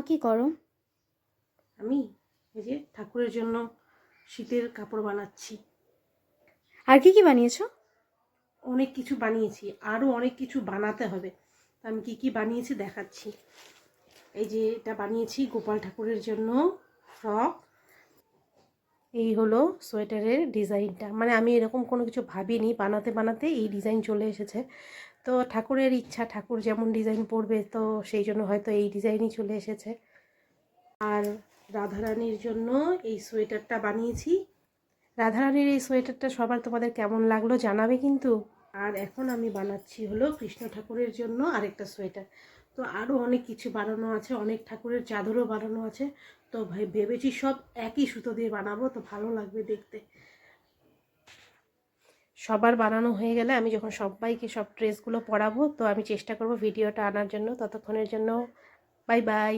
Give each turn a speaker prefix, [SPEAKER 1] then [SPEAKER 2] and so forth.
[SPEAKER 1] কি করো?
[SPEAKER 2] আমি এই যে ঠাকুরের জন্য শীতের কাপড় বানাচ্ছি।
[SPEAKER 1] আর কি কি বানিয়েছো?
[SPEAKER 2] অনেক কিছু বানিয়েছি, আরও অনেক কিছু বানাতে হবে। তো আমি কি কি বানিয়েছি দেখাচ্ছি। এই যে এটা বানিয়েছি গোপাল ঠাকুরের জন্য ফ্রক। এই হলো সোয়েটারের ডিজাইনটা, মানে আমি এরকম কোনো কিছু ভাবিনি, বানাতে বানাতে এই ডিজাইন চলে এসেছে। তো ঠাকুরের ইচ্ছা, ঠাকুর যেমন ডিজাইন পরবে, তো সেই জন্য হয়তো এই ডিজাইনই চলে এসেছে। আর রাধারানীর জন্য এই সোয়েটারটা বানিয়েছি। রাধারানীর এই সোয়েটারটা সবার তোমাদের কেমন লাগলো জানাবে কিন্তু। আর এখন আমি বানাচ্ছি হলো কৃষ্ণ ঠাকুরের জন্য আরেকটা সোয়েটার। তো আরও অনেক কিছু বানানো আছে, অনেক ঠাকুরের চাদরও বানানো আছে। তো ভেবেছি সব একই সুতো দিয়ে বানাবো, তো ভালো লাগবে দেখতে। সবার বানানো হয়ে গেলে আমি যখন সবাইকে সব ড্রেসগুলো পরাবো, তো আমি চেষ্টা করব ভিডিওটা আনার জন্য। ততক্ষণের জন্য বাই বাই।